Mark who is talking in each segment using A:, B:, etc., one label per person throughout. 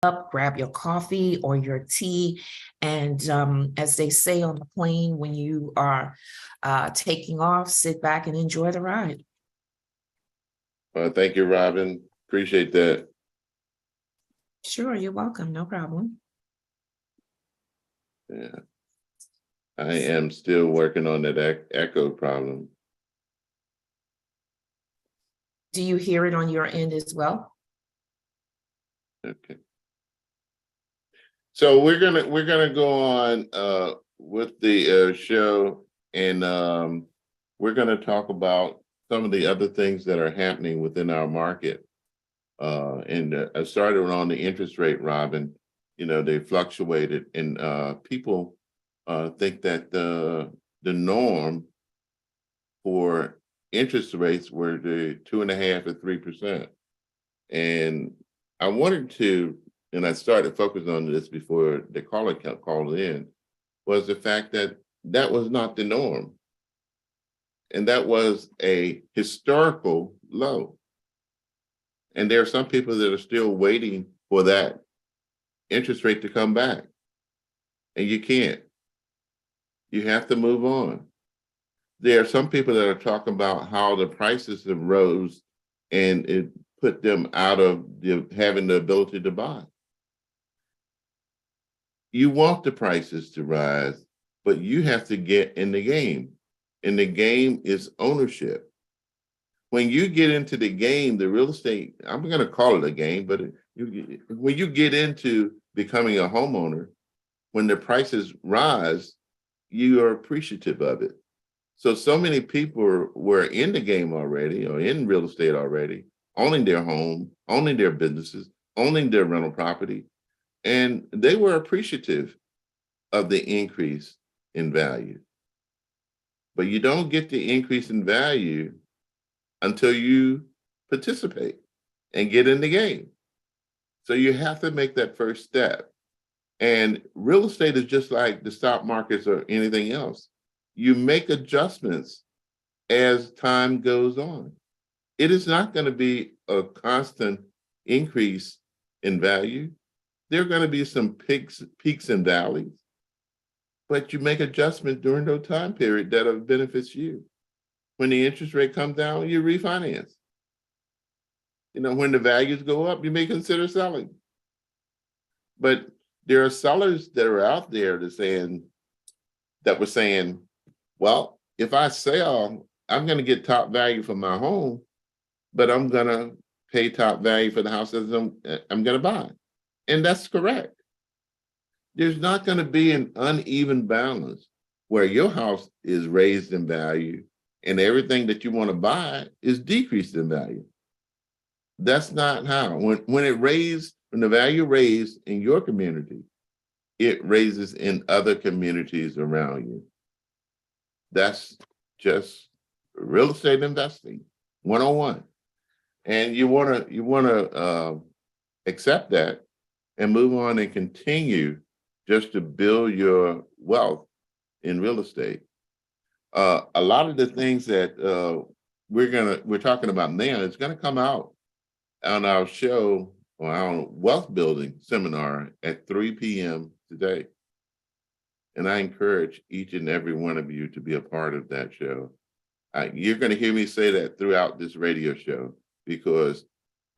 A: up, grab your coffee or your tea, and as they say on the plane, when you are taking off, sit back and enjoy the ride.
B: Thank you, Robin. Appreciate that.
A: Sure, you're welcome. No problem.
B: Yeah, I am still working on that echo problem.
A: Do you hear it on your end as well?
B: Okay. So we're gonna go on with the show, and we're gonna talk about some of the other things that are happening within our market. And I started on the interest rate, Robin. You know, they fluctuated, and people think that the norm for interest rates were the 2.5% or 3%. And I wanted to, and I started focusing on this before the caller called in, was the fact that that was not the norm. And that was a historical low. And there are some people that are still waiting for that interest rate to come back. And you can't. You have to move on. There are some people that are talking about how the prices have rose and it put them out of having the ability to buy. You want the prices to rise, but you have to get in the game. And the game is ownership. When you get into the game, the real estate, I'm going to call it a game, but when you get into becoming a homeowner, when the prices rise, you are appreciative of it. So many people were in the game already or in real estate already, owning their home, owning their businesses, owning their rental property, and they were appreciative of the increase in value. But you don't get the increase in value until you participate and get in the game. So you have to make that first step. And real estate is just like the stock markets or anything else. You make adjustments as time goes on. It is not going to be a constant increase in value. There are going to be some peaks and valleys, but you make adjustments during those time period that benefits you. When the interest rate comes down, you refinance. You know, when the values go up, you may consider selling. But there are sellers that are out there that were saying, well, if I sell, I'm going to get top value for my home, but I'm going to pay top value for the house that I'm going to buy. And that's correct. There's not going to be an uneven balance where your house is raised in value and everything that you want to buy is decreased in value. That's not how. When the value raised in your community, it raises in other communities around you. That's just real estate investing 101. And you want to accept that and move on and continue just to build your wealth in real estate. A lot of the things that we're talking about now is going to come out on our show on our wealth building seminar at 3 p.m. today. And I encourage each and every one of you to be a part of that show. You're going to hear me say that throughout this radio show, because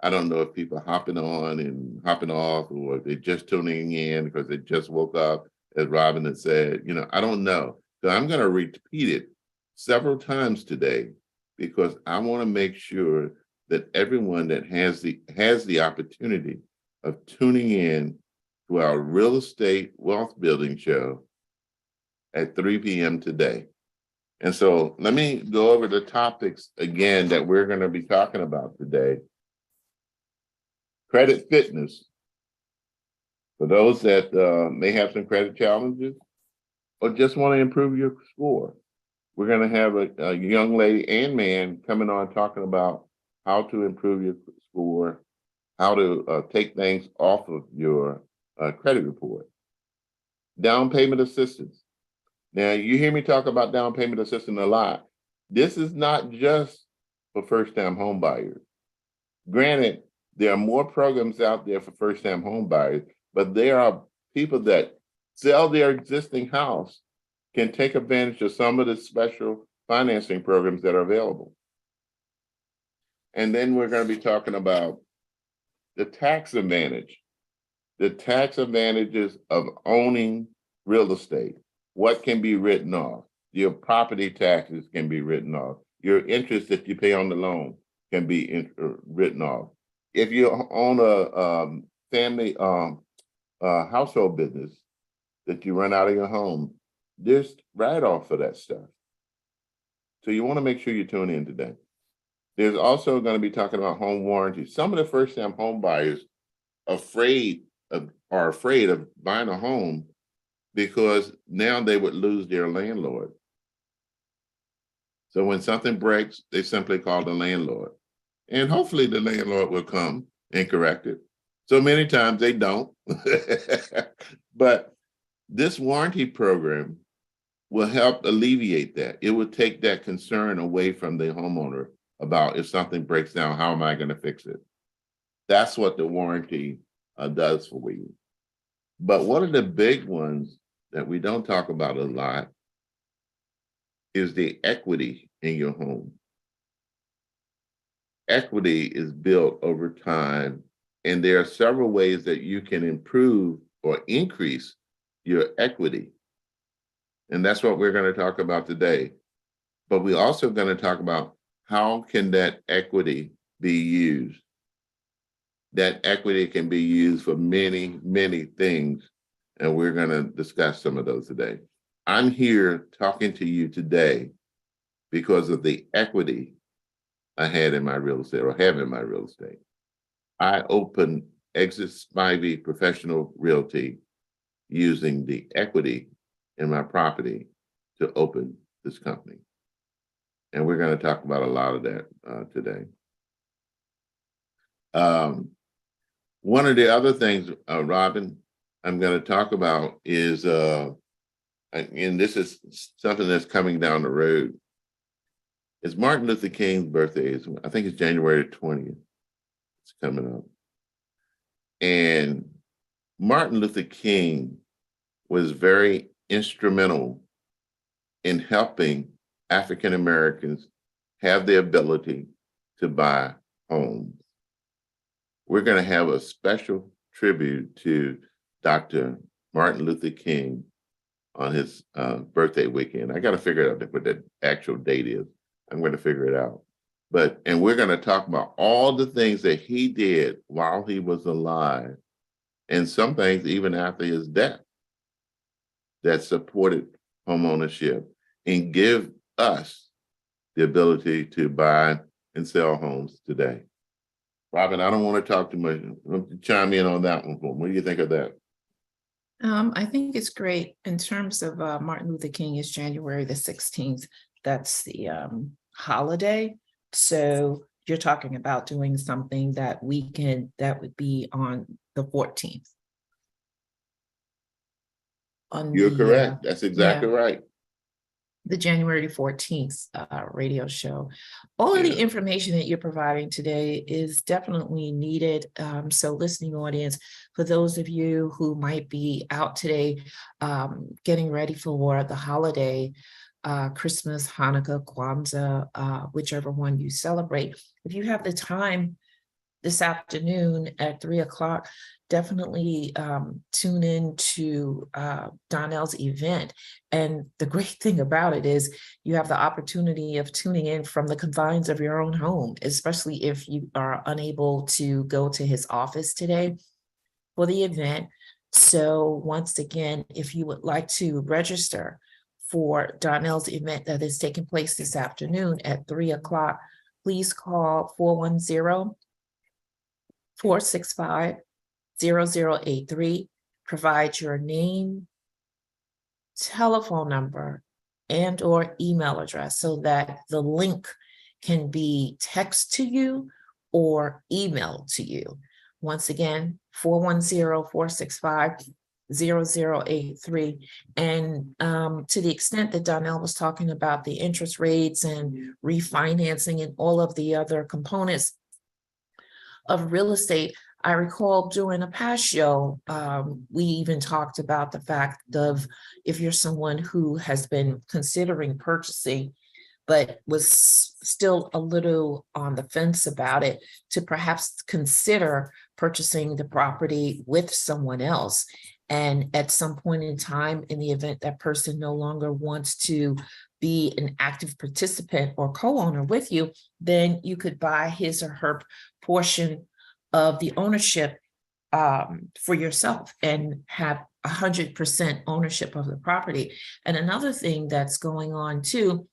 B: I don't know if people are hopping on and hopping off, or they're just tuning in because they just woke up, as Robin had said. You know, I don't know. So I'm going to repeat it several times today, because I want to make sure that everyone that has the opportunity of tuning in to our real estate wealth building show at 3 p.m. today. And so let me go over the topics again that we're going to be talking about today. Credit fitness. For those that may have some credit challenges or just want to improve your score, we're going to have a young lady and man coming on talking about how to improve your score, how to take things off of your credit report. Down payment assistance. Now, you hear me talk about down payment assistance a lot. This is not just for first-time home buyers. Granted, There are more programs out there for first-time home buyers, but there are people that sell their existing house can take advantage of some of the special financing programs that are available. And then we're going to be talking about the tax advantage, the tax advantages of owning real estate. What can be written off? Your property taxes can be written off. Your interest that you pay on the loan can be written off. If you own a family household business that you run out of your home, there's write-off for that stuff. So you want to make sure you tune in today. There's also going to be talking about home warranty. Some of the first-time home buyers are afraid of buying a home because now they would lose their landlord. So when something breaks, they simply call the landlord. And hopefully the landlord will come and correct it. So many times they don't. But this warranty program will help alleviate that. It will take that concern away from the homeowner about if something breaks down, how am I going to fix it? That's what the warranty does for you. But one of the big ones that we don't talk about a lot is the equity in your home. Equity is built over time, and there are several ways that you can improve or increase your equity. And that's what we're going to talk about today. But we're also going to talk about how can that equity be used. That equity can be used for many, many things, and we're going to discuss some of those today. I'm here talking to you today because of the equity I had in my real estate or have in my real estate. I opened Exit Spivey Professional Realty using the equity in my property to open this company. And we're going to talk about a lot of that today. One of the other things, Robin, I'm going to talk about is, and this is something that's coming down the road, is Martin Luther King's birthday. I think it's January 20th. It's coming up. And Martin Luther King was very instrumental in helping African Americans have the ability to buy homes. We're going to have a special tribute to Dr. Martin Luther King on his birthday weekend. I got to figure out what the actual date is. I'm going to figure it out. And we're going to talk about all the things that he did while he was alive, and some things even after his death that supported homeownership and give us the ability to buy and sell homes today. Robin, I don't want to talk too much. Chime in on that one. What do you think of that?
A: I think it's great. In terms of Martin Luther King is January the 16th. That's the holiday. So you're talking about doing something that weekend that would be on the 14th.
B: You're correct. That's exactly right.
A: The January 14th radio show. All of the information that you're providing today is definitely needed. So listening audience, for those of you who might be out today getting ready for the holiday, Christmas, Hanukkah, Kwanzaa, whichever one you celebrate, if you have the time this afternoon at 3 o'clock, definitely tune in to Donnell's event. And the great thing about it is you have the opportunity of tuning in from the confines of your own home, especially if you are unable to go to his office today for the event. So once again, if you would like to register for Donnell's event that is taking place this afternoon at 3 o'clock, please call 410-465-0083. Provide your name, telephone number, and or email address so that the link can be text to you or emailed to you. Once again, 410-465-0083. And to the extent that Donnell was talking about the interest rates and refinancing and all of the other components, of real estate. I recall during a past show, we even talked about the fact of if you're someone who has been considering purchasing, but was still a little on the fence about it, to perhaps consider purchasing the property with someone else. And at some point in time, in the event that person no longer wants to be an active participant or co-owner with you, then you could buy his or her portion of the ownership for yourself and have 100% ownership of the property. And another thing that's going on too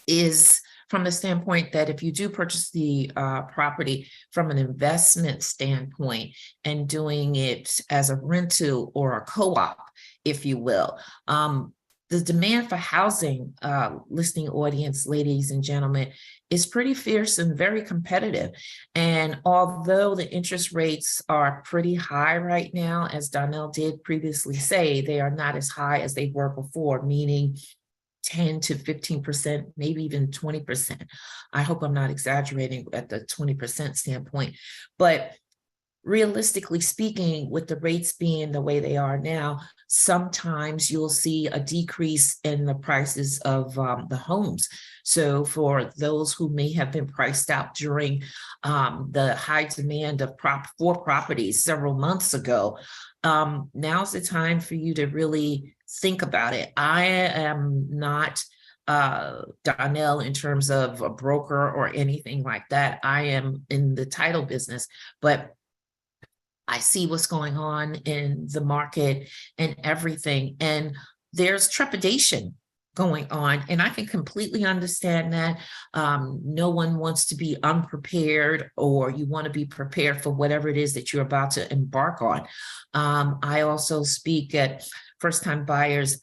A: is from the standpoint that if you do purchase the property from an investment standpoint and doing it as a rental or a co-op, if you will, the demand for housing, listening audience, ladies and gentlemen, is pretty fierce and very competitive. And although the interest rates are pretty high right now, as Donnell did previously say, they are not as high as they were before, meaning 10 to 15%, maybe even 20%. I hope I'm not exaggerating at the 20% standpoint, but realistically speaking, with the rates being the way they are now, sometimes you'll see a decrease in the prices of the homes. So for those who may have been priced out during the high demand of properties several months ago, now's the time for you to really think about it. I am not Donnell in terms of a broker or anything like that. I am in the title business, but I see what's going on in the market and everything. And there's trepidation going on. And I can completely understand that. No one wants to be unprepared, or you want to be prepared for whatever it is that you're about to embark on. I also speak at first-time buyers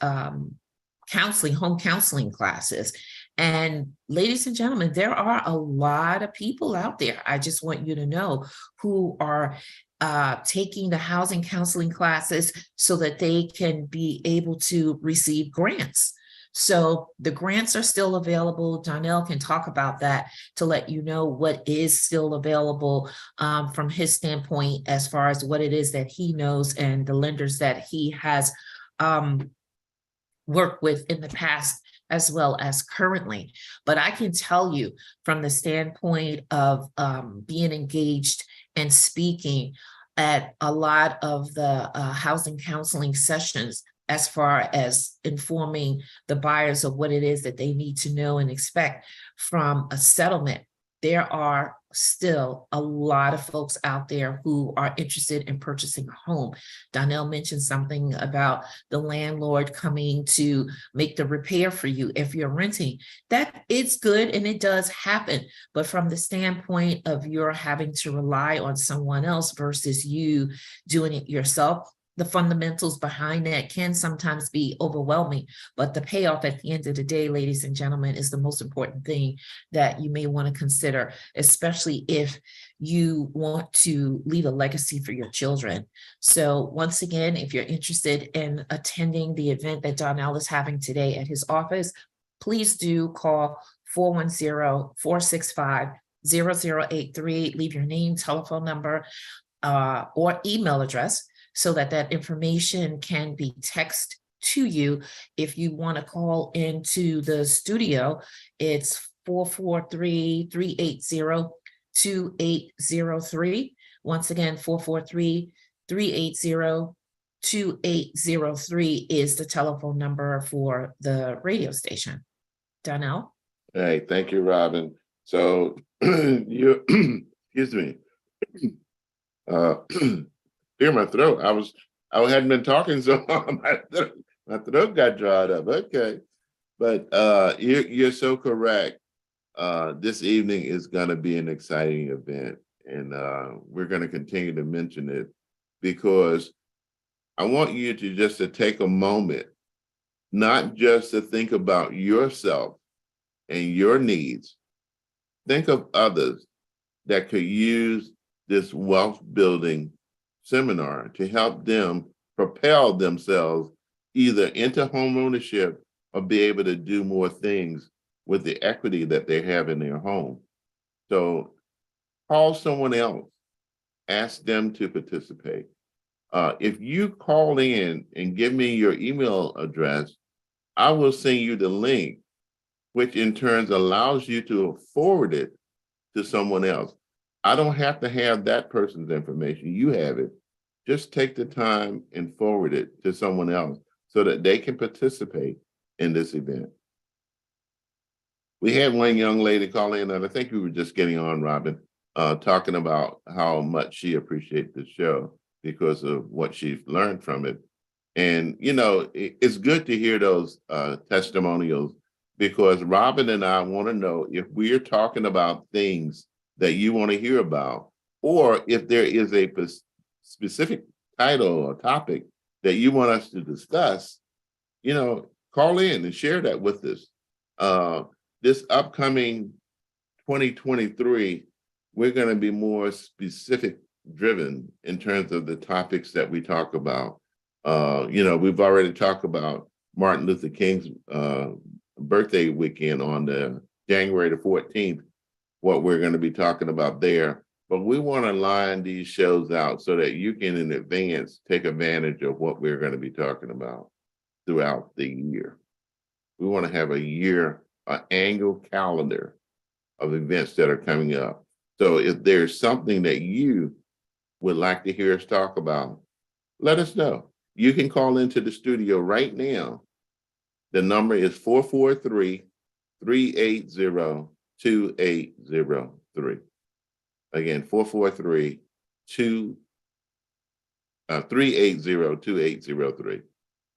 A: counseling, home counseling classes. And ladies and gentlemen, there are a lot of people out there, I just want you to know, who are taking the housing counseling classes so that they can be able to receive grants. So the grants are still available. Donnell can talk about that to let you know what is still available from his standpoint, as far as what it is that he knows and the lenders that he has worked with in the past as well as currently. But I can tell you from the standpoint of being engaged and speaking at a lot of the housing counseling sessions, as far as informing the buyers of what it is that they need to know and expect from a settlement, there are still a lot of folks out there who are interested in purchasing a home. Donnell mentioned something about the landlord coming to make the repair for you if you're renting. That is good and it does happen. But from the standpoint of you're having to rely on someone else versus you doing it yourself, the fundamentals behind that can sometimes be overwhelming, but the payoff at the end of the day, ladies and gentlemen, is the most important thing that you may want to consider, especially if you want to leave a legacy for your children. So once again, if you're interested in attending the event that Donnell is having today at his office, please do call 410-465-0083. Leave your name, telephone number, or email address, so that that information can be texted to you. If you want to call into the studio, it's 443-380-2803. Once again, 443-380-2803 is the telephone number for the radio station. Donnell?
B: Hey, thank you, Robin. So you, excuse me. Clear my throat. I hadn't been talking so long. My throat got dried up. Okay, but you're so correct. This evening is going to be an exciting event, and we're going to continue to mention it because I want you to take a moment, not just to think about yourself and your needs. Think of others that could use this wealth building seminar to help them propel themselves either into home ownership or be able to do more things with the equity that they have in their home. So call someone else, ask them to participate. If you call in and give me your email address, I will send you the link, which in turn allows you to forward it to someone else. I don't have to have that person's information. You have it. Just take the time and forward it to someone else so that they can participate in this event. We had one young lady call in, and I think we were just getting on, Robin, talking about how much she appreciates the show because of what she's learned from it. And, you know, it's good to hear those testimonials, because Robin and I want to know if we're talking about things that you want to hear about, or if there is a specific title or topic that you want us to discuss, you know, call in and share that with us. This upcoming 2023, we're going to be more specific driven in terms of the topics that we talk about. You know, we've already talked about Martin Luther King's birthday weekend on the January the 14th, what we're going to be talking about there. But we want to line these shows out so that you can in advance take advantage of what we're going to be talking about throughout the year. We want to have an annual calendar of events that are coming up. So if there's something that you would like to hear us talk about, let us know. You can call into the studio right now. The number is 443-380-2803. Again, 380-2803.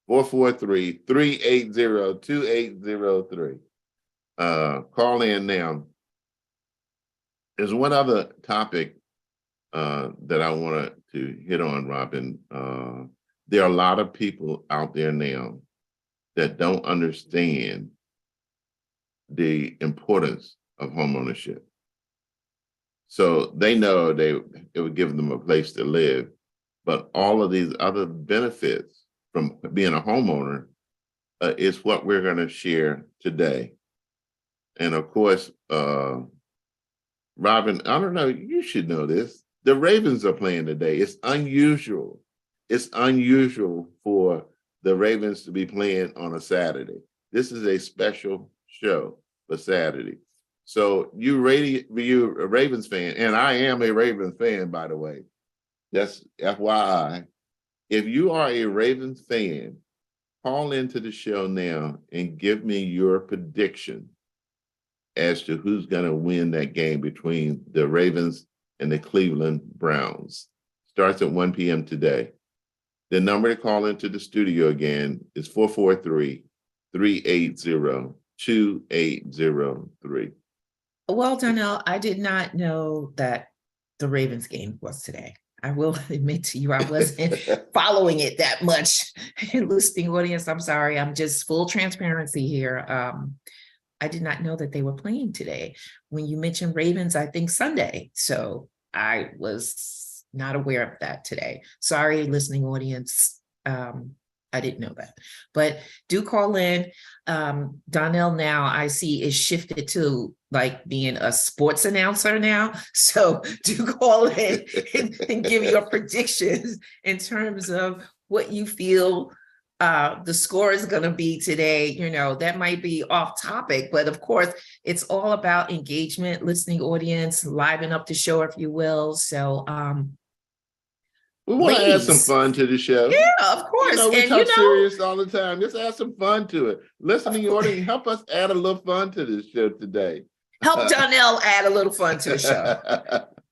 B: 443-380-2803. Call in now. There's one other topic that I wanted to hit on, Robin. There are a lot of people out there now that don't understand the importance of homeownership. So they know it would give them a place to live, but all of these other benefits from being a homeowner is what we're going to share today. And of course, Robin, I don't know, you should know this. The Ravens are playing today. It's unusual. It's unusual for the Ravens to be playing on a Saturday. This is a special show for Saturday. So you a Ravens fan, and I am a Ravens fan, by the way. That's FYI. If you are a Ravens fan, call into the show now and give me your prediction as to who's going to win that game between the Ravens and the Cleveland Browns. Starts at 1 p.m. today. The number to call into the studio again is 443-380-2803.
A: Well, Donnell, I did not know that the Ravens game was today. I will admit to you, I wasn't following it that much. Listening audience, I'm sorry. I'm just full transparency here. I did not know that they were playing today. When you mentioned Ravens, I think Sunday. So I was not aware of that today. Sorry, listening audience. I didn't know that, but do call in. Donnell now I see is shifted to like being a sports announcer now. So do call in and give your predictions in terms of what you feel the score is going to be today. You know, that might be off topic, but of course it's all about engagement, listening audience, liven up the show, if you will. So,
B: we want to add some fun to the show.
A: Yeah, of course.
B: You know, we talk serious all the time. Just add some fun to it. Listening audience, help us add a little fun to this show today.
A: Help Donnell add a little fun to the show.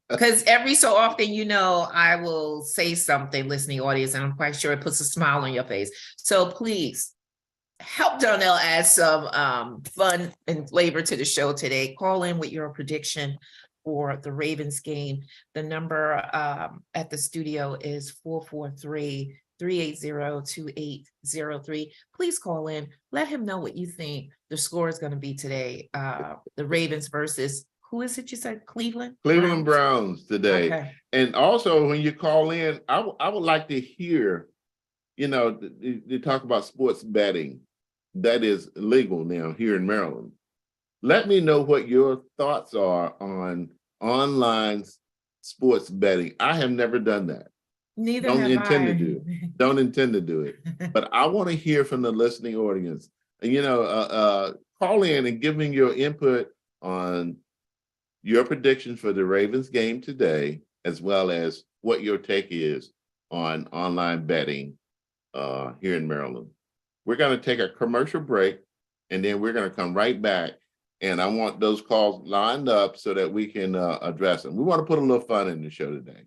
A: Because every so often, you know, I will say something, listening audience, and I'm quite sure it puts a smile on your face. So please help Donnell add some fun and flavor to the show today. Call in with your prediction for the Ravens game. The number at the studio is 443-380-2803. Please call in. Let him know what you think the score is going to be today. The Ravens versus, who is it you said? Cleveland
B: Browns today. Okay. And also when you call in, I would like to hear, you know, they talk about sports betting. That is legal now here in Maryland. Let me know what your thoughts are on online sports betting. I have never done that.
A: Neither
B: Don't
A: have
B: intend to
A: I.
B: do it. Don't intend to do it. But I want to hear from the listening audience. And call in and give me your input on your predictions for the Ravens game today, as well as what your take is on online betting here in Maryland. We're going to take a commercial break, and then we're going to come right back. And I want those calls lined up so that we can address them. We want to put a little fun in the show today.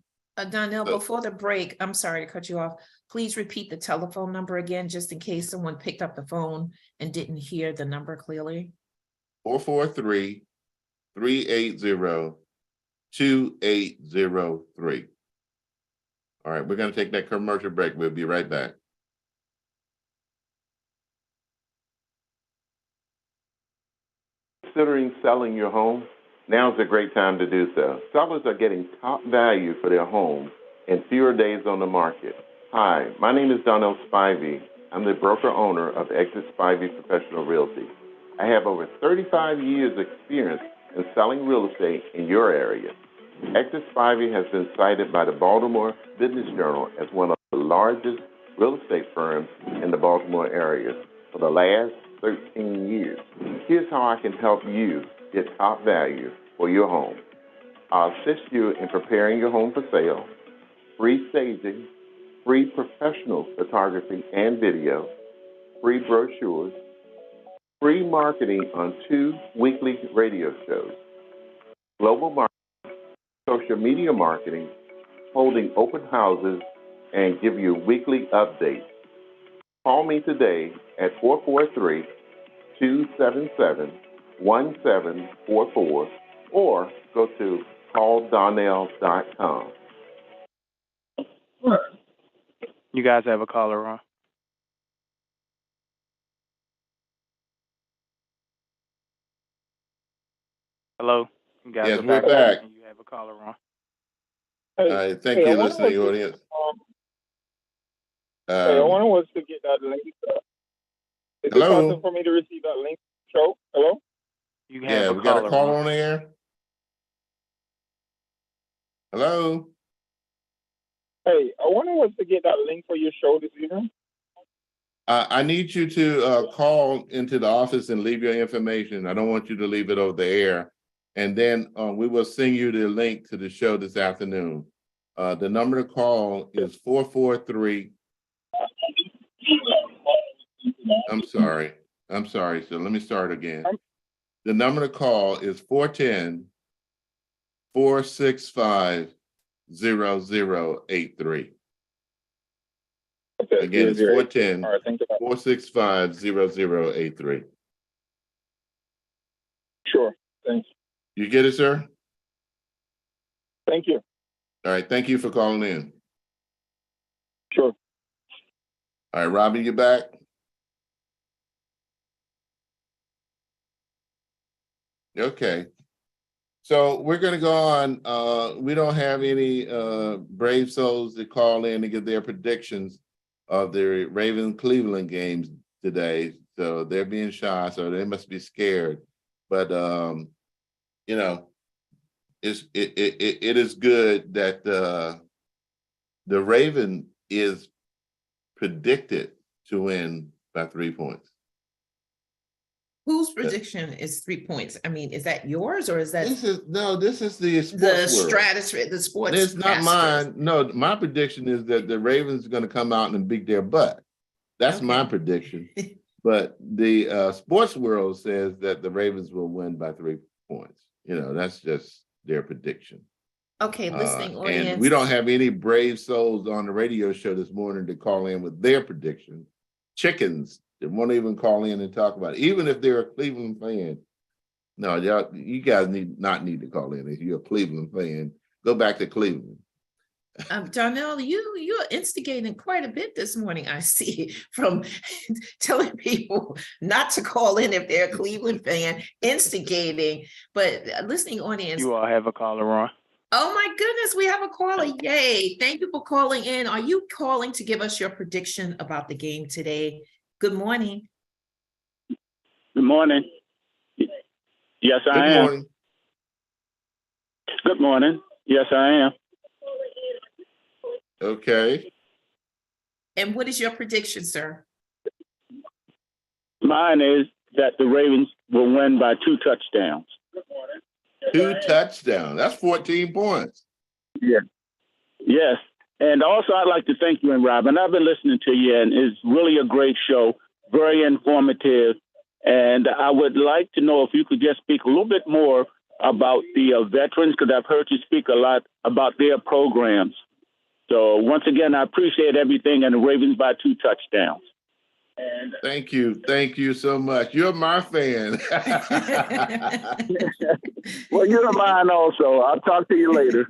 A: Donnell, before the break, I'm sorry to cut you off. Please repeat the telephone number again, just in case someone picked up the phone and didn't hear the number clearly.
B: 443-380-2803. All right, we're going to take that commercial break. We'll be right back. Considering selling your home? Now's a great time to do so. Sellers are getting top value for their homes and fewer days on the market. Hi, my name is Donnell Spivey. I'm the broker-owner of Exit Spivey Professional Realty. I have over 35 years experience in selling real estate in your area. Exit Spivey has been cited by the Baltimore Business Journal as one of the largest real estate firms in the Baltimore area for the last 13 years. Here's how I can help you get top value for your home. I'll assist you in preparing your home for sale, free staging, free professional photography and video, free brochures, free marketing on 2 weekly radio shows, global marketing, social media marketing, holding open houses, and give you weekly updates. Call me today at 443-277-1744 or go to calldonnell.com.
C: You guys have a caller on. Hello? You guys
B: Yes,
C: are
B: we're back.
C: And you have a caller on.
B: All right, thank you, listening audience.
D: I want to get that link. Is it possible for me to receive that link? Show? Hello?
C: You have
B: we got a caller on the air. Hello?
D: Hey, I want to get that link for your show this evening.
B: I need you to call into the office and leave your information. I don't want you to leave it over the air. And then we will send you the link to the show this afternoon. The number to call is 443. I'm sorry. So let me start again. The number to call is 410-465-0083. Again, it's 410-465-0083.
D: Sure. Thanks.
B: You get it, sir?
D: Thank you.
B: All right. Thank you for calling in.
D: Sure.
B: All right, Robbie, you back? Okay. So we're going to go on. We don't have any brave souls that call in to give their predictions of the Ravens-Cleveland games today. So they're being shy, so they must be scared. But, it is good that the Raven is predicted to win by 3 points.
A: Whose prediction is 3 points? I mean, is that yours or is that
B: this is the sports
A: the
B: world.
A: stratosphere, the sports?
B: It's not mine. No, my prediction is that the Ravens are going to come out and beat their butt. That's my prediction. But the sports world says that the Ravens will win by 3 points. That's just their prediction.
A: Okay, listening audience.
B: And we don't have any brave souls on the radio show this morning to call in with their prediction. Chickens that won't even call in and talk about it, even if they're a Cleveland fan. No, you guys not need to call in. If you're a Cleveland fan, go back to Cleveland.
A: Donnell, you're instigating quite a bit this morning, I see, from telling people not to call in if they're a Cleveland fan, instigating, but listening audience.
C: You all have a caller on.
A: Oh my goodness, we have a caller. Yay. Thank you for calling in. Are you calling to give us your prediction about the game today? Good morning.
D: Good morning. Yes, I am.
B: Good morning.
D: Good morning. Yes, I am.
B: Okay.
A: And what is your prediction, sir?
D: Mine is that the Ravens will win by 2 touchdowns.
B: 2 touchdowns. That's 14 points.
D: Yeah. Yes. And also, I'd like to thank you and Robin. I've been listening to you, and it's really a great show, very informative. And I would like to know if you could just speak a little bit more about the veterans, because I've heard you speak a lot about their programs. So once again, I appreciate everything, and the Ravens by 2 touchdowns. And
B: Thank you. Thank you so much. You're my fan.
D: well, you're mine also. I'll talk to you later.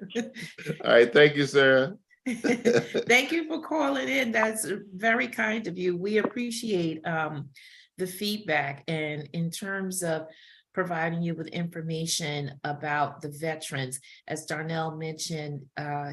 B: All right. Thank you, Sarah.
A: Thank you for calling in. That's very kind of you. We appreciate the feedback, and in terms of providing you with information about the veterans. As Darnell mentioned,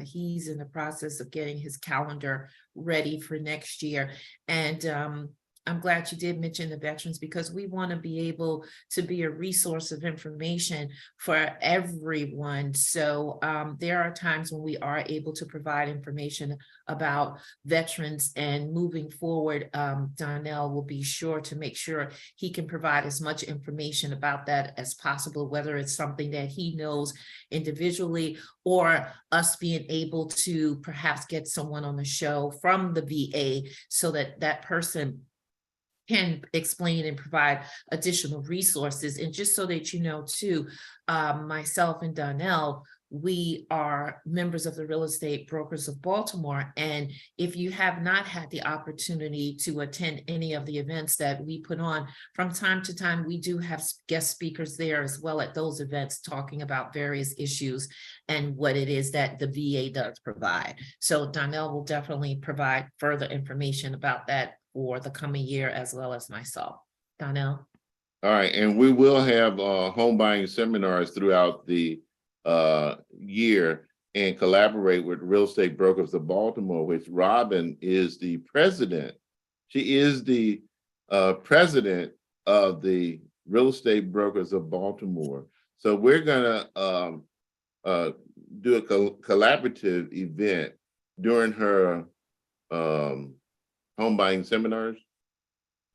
A: he's in the process of getting his calendar ready for next year. And I'm glad you did mention the veterans, because we want to be able to be a resource of information for everyone. So there are times when we are able to provide information about veterans, and moving forward, Darnell will be sure to make sure he can provide as much information about that as possible, whether it's something that he knows individually, or us being able to perhaps get someone on the show from the VA so that that person can explain and provide additional resources. And just so that you know too, myself and Donnell, we are members of the Real Estate Brokers of Baltimore. And if you have not had the opportunity to attend any of the events that we put on, from time to time, we do have guest speakers there as well at those events, talking about various issues and what it is that the VA does provide. So Donnell will definitely provide further information about that for the coming year, as well as myself. Donnell?
B: All right. And we will have home buying seminars throughout the year, and collaborate with Real Estate Brokers of Baltimore, which Robin is the president. She is the president of the Real Estate Brokers of Baltimore. So we're gonna do a collaborative event during her home buying seminars,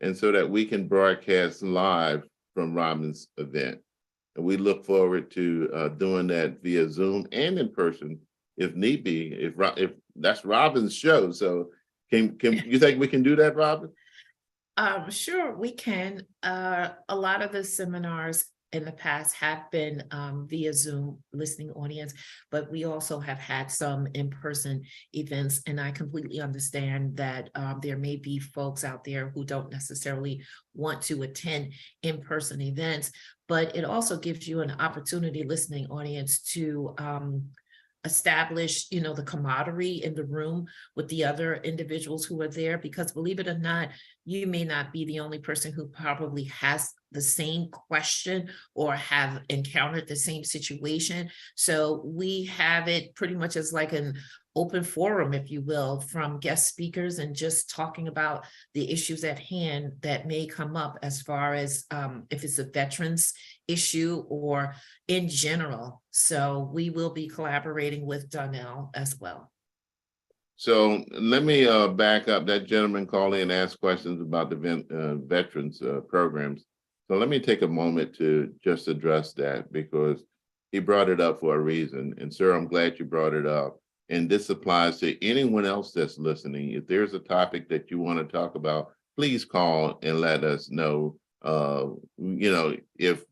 B: and so that we can broadcast live from Robin's event. And we look forward to doing that via Zoom and in person if need be, if that's Robin's show. So can you think we can do that, Robin?
A: Sure, we can. A lot of the seminars in the past have been via Zoom listening audience, but we also have had some in-person events. And I completely understand that there may be folks out there who don't necessarily want to attend in-person events, but it also gives you an opportunity, listening audience, to establish, the camaraderie in the room with the other individuals who are there, because believe it or not, you may not be the only person who probably has the same question or have encountered the same situation. So we have it pretty much as like an open forum, if you will, from guest speakers, and just talking about the issues at hand that may come up, as far as if it's a veterans issue or in general. So we will be collaborating with Donnell as well.
B: So let me back up. That gentleman called in and asked questions about the veterans programs. So let me take a moment to just address that, because he brought it up for a reason. And sir, I'm glad you brought it up. And this applies to anyone else that's listening. If there's a topic that you want to talk about, please call and let us know. If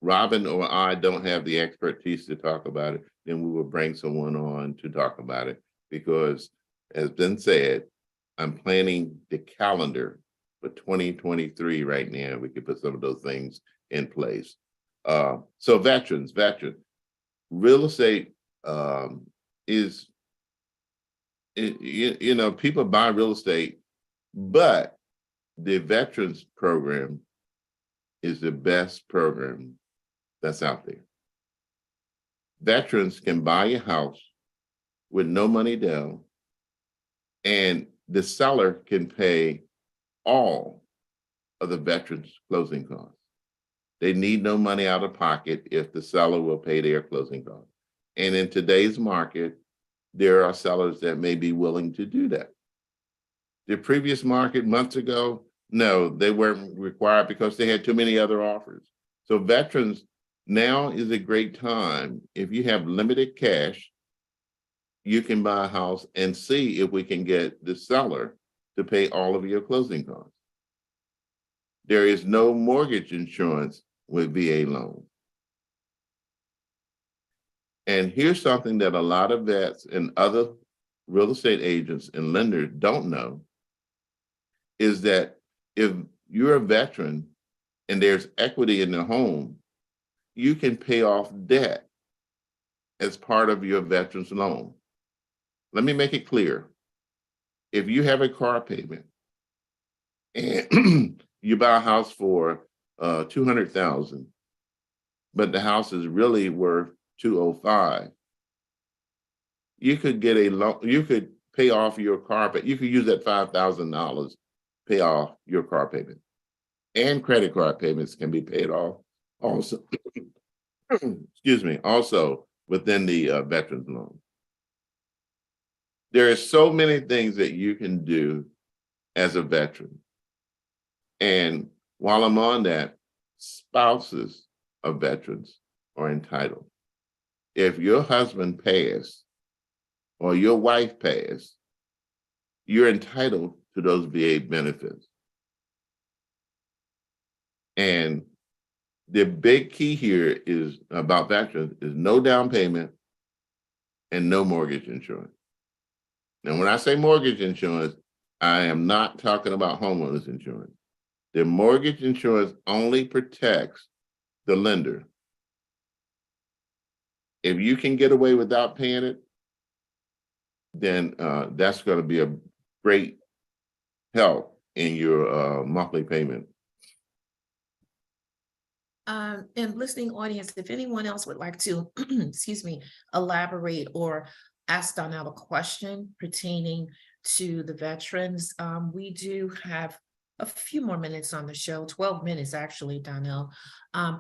B: Robin or I don't have the expertise to talk about it, then we will bring someone on to talk about it. Because as been said, I'm planning the calendar for 2023 right now. We could put some of those things in place. So veterans, real estate is, people buy real estate, but the veterans program is the best program that's out there. Veterans can buy a house with no money down, and the seller can pay all of the veterans' closing costs. They need no money out of pocket if the seller will pay their closing costs. And in today's market, there are sellers that may be willing to do that. The previous market months ago, no, they weren't required because they had too many other offers. So veterans, now is a great time. If you have limited cash, you can buy a house and see if we can get the seller to pay all of your closing costs. There is no mortgage insurance with VA loans. And here's something that a lot of vets and other real estate agents and lenders don't know, is that if you're a veteran and there's equity in the home, you can pay off debt as part of your veteran's loan. Let me make it clear. If you have a car payment and you buy a house for $200,000, but the house is really worth $205,000, you could get a loan. You could pay off your car payment. You could use that $5,000 pay off your car payment, and credit card payments can be paid off also. Excuse me. Also within the veterans loan. There are so many things that you can do as a veteran. And while I'm on that, spouses of veterans are entitled. If your husband passed or your wife passed, you're entitled to those VA benefits. And the big key here is about veterans is no down payment and no mortgage insurance. Now, when I say mortgage insurance, I am not talking about homeowners insurance. The mortgage insurance only protects the lender. If you can get away without paying it, then that's going to be a great help in your monthly payment.
A: And listening audience, if anyone else would like to, excuse me, elaborate or ask Donnell a question pertaining to the veterans, we do have a few more minutes on the show, 12 minutes actually, Donnell.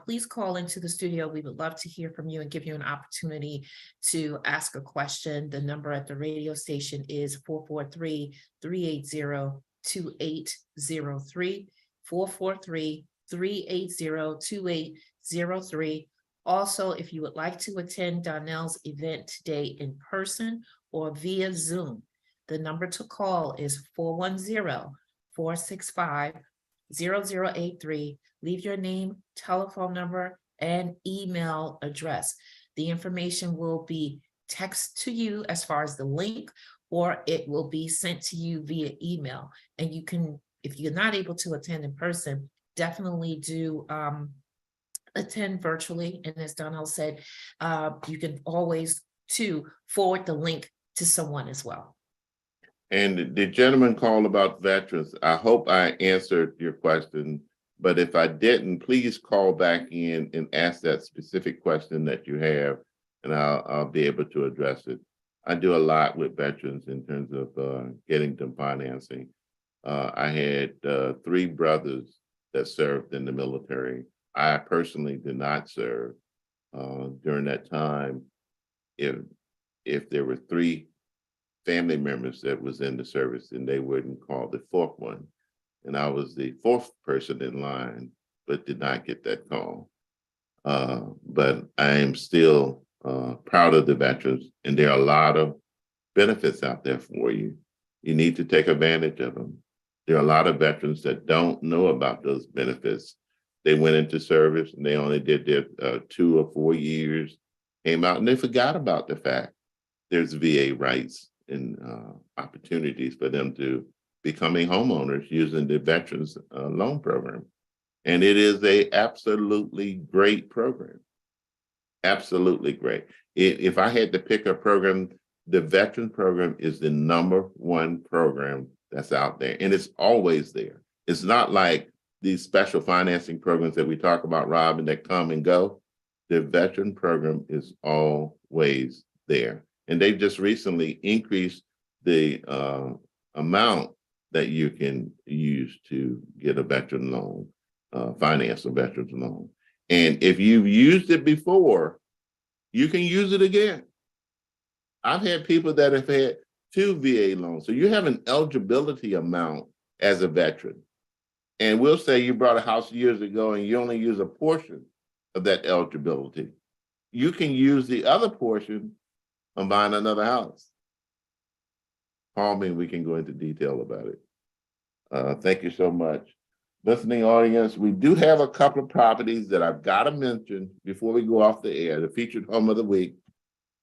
A: Please call into the studio. We would love to hear from you and give you an opportunity to ask a question. The number at the radio station is 443-380-2803, 443-380-2803. Also, if you would like to attend Donnell's event today in person or via Zoom, the number to call is 410-465-0083. Leave your name, telephone number, and email address. The information will be text to you as far as the link, or it will be sent to you via email. And you can, if you're not able to attend in person, definitely do attend virtually. And as Donnell said, you can always forward the link to someone as well.
B: And the gentleman called about veterans. I hope I answered your question, but if I didn't, please call back in and ask that specific question that you have, and I'll be able to address it. I do a lot with veterans in terms of getting them financing. I had 3 brothers that served in the military. I personally did not serve during that time. If there were 3 family members that was in the service, and they wouldn't call the 4th one. And I was the 4th person in line, but did not get that call. But I am still proud of the veterans, and there are a lot of benefits out there for you. You need to take advantage of them. There are a lot of veterans that don't know about those benefits. They went into service and they only did their 2 or 4 years, came out, and they forgot about the fact there's VA rights and opportunities for them to becoming homeowners using the Veterans Loan Program. And it is a absolutely great program. Absolutely great. If I had to pick a program, the Veteran Program is the #1 program that's out there, and it's always there. It's not like these special financing programs that we talk about, Robin, that come and go. The Veteran Program is always there. And they've just recently increased the amount that you can use to get a veteran loan, finance a veteran's loan. And if you've used it before, you can use it again. I've had people that have had 2 VA loans. So you have an eligibility amount as a veteran. And we'll say you bought a house years ago and you only use a portion of that eligibility. You can use the other portion on buying another house. Call me and we can go into detail about it. Thank you so much. Listening audience, we do have a couple of properties that I've got to mention before we go off the air, the featured home of the week.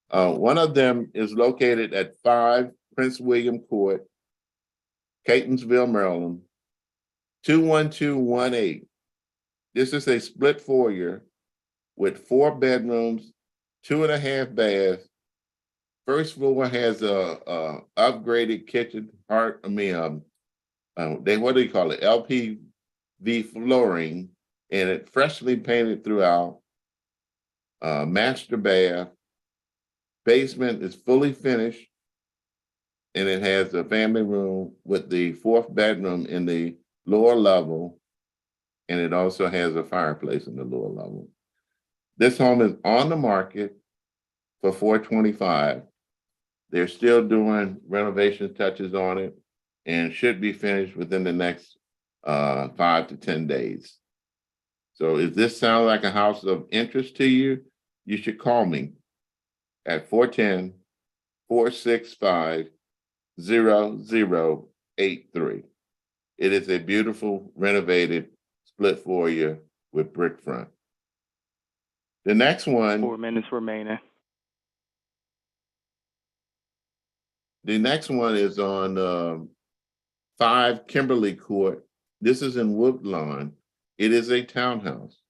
B: One of them is located at 5 Prince William Court, Catonsville, Maryland, 21218. This is a split foyer with 4 bedrooms, 2.5 baths. First floor has a upgraded kitchen. What do you call it? LPV flooring, and it freshly painted throughout. Master bath. Basement is fully finished, and it has a family room with the 4th bedroom in the lower level, and it also has a fireplace in the lower level. This home is on the market for $425. They're still doing renovation touches on it and should be finished within the next 5 to 10 days. So if this sounds like a house of interest to you, you should call me at 410-465-0083. It is a beautiful renovated split foyer with brick front. The next one.
C: 4 minutes remaining.
B: The next one is on 5 Kimberly Court. This is in Woodlawn. It is a townhouse.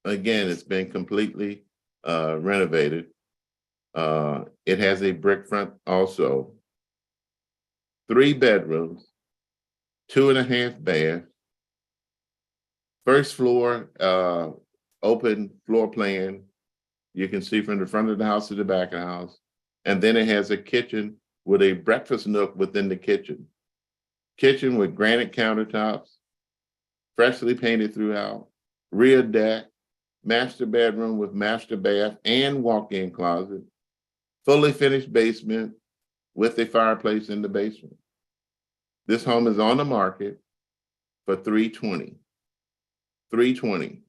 B: Again, it's been completely renovated. It has a brick front also. 3 bedrooms, 2.5 baths. First floor, open floor plan. You can see from the front of the house to the back of the house. And then it has a kitchen with a breakfast nook within the kitchen. Kitchen with granite countertops, freshly painted throughout, rear deck, master bedroom with master bath and walk-in closet, fully finished basement with a fireplace in the basement. This home is on the market for $320. $320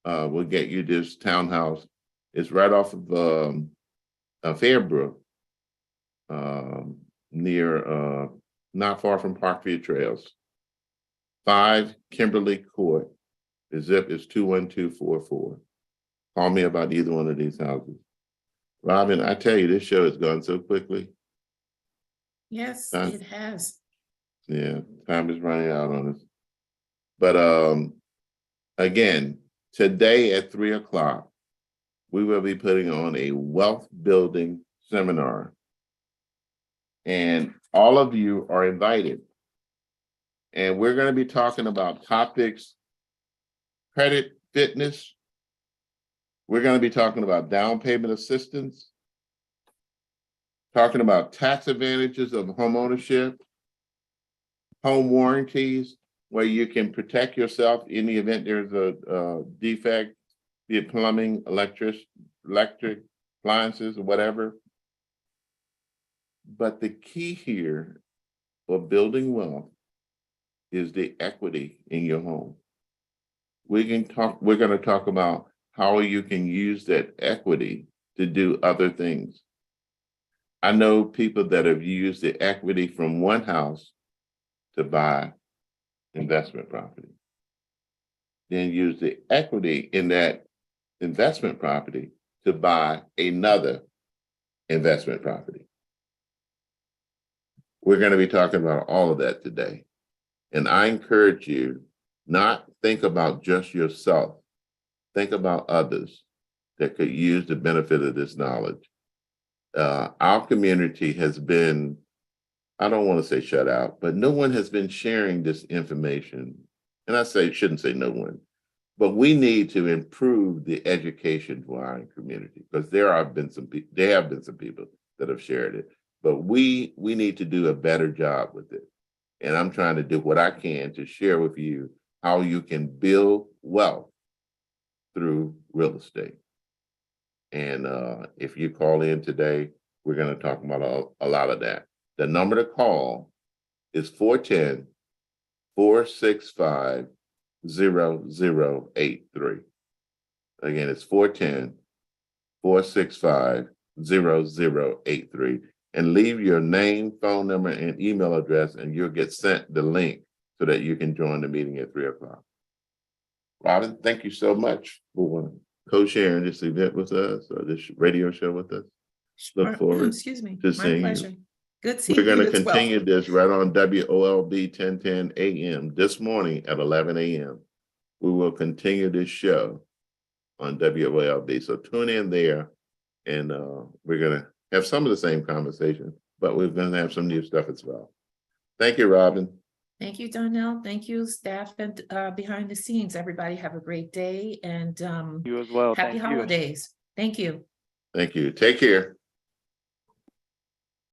B: will get you this townhouse. It's right off of Fairbrook, near, not far from Parkview Trails. 5 Kimberly Court. The zip is 21244. Call me about either one of these houses. Robin, I tell you, this show has gone so quickly.
A: Yes, it has.
B: Yeah, time is running out on us. But again, today at 3:00, we will be putting on a wealth building seminar. And all of you are invited. And we're going to be talking about topics, credit fitness. We're going to be talking about down payment assistance, talking about tax advantages of home ownership, home warranties, where you can protect yourself in the event there's a defect, be it plumbing, electric appliances, or whatever. But the key here for building wealth is the equity in your home. We're going to talk about how you can use that equity to do other things. I know people that have used the equity from one house to buy investment property, then use the equity in that investment property to buy another investment property. We're going to be talking about all of that today. And I encourage you not think about just yourself. Think about others that could use the benefit of this knowledge. Our community has been, I don't want to say shut out, but no one has been sharing this information. And I shouldn't say no one, but we need to improve the education for our community, because there have been some people that have shared it, but we need to do a better job with it. And I'm trying to do what I can to share with you how you can build wealth through real estate. And if you call in today, we're going to talk about a lot of that. The number to call is 410-465-0083. Again, it's 410-465-0083. And leave your name, phone number, and email address, and you'll get sent the link so that you can join the meeting at 3 o'clock. Robin, thank you so much for co-sharing this event with us, or this radio show with us. Look forward
A: Excuse me.
B: to
A: My
B: seeing
A: pleasure.
B: you.
A: Good seeing
B: We're going
A: you
B: to
A: as well.
B: continue this right on WOLB 1010 AM this morning at 11 a.m. We will continue this show on WOLB. So tune in there, and we're going to have some of the same conversation, but we're going to have some new stuff as well. Thank you, Robin.
A: Thank you, Donnell. Thank you, staff and behind the scenes. Everybody have a great day and
C: You as well.
A: happy
C: Thank you.
A: holidays. Thank you.
B: Thank you. Take care.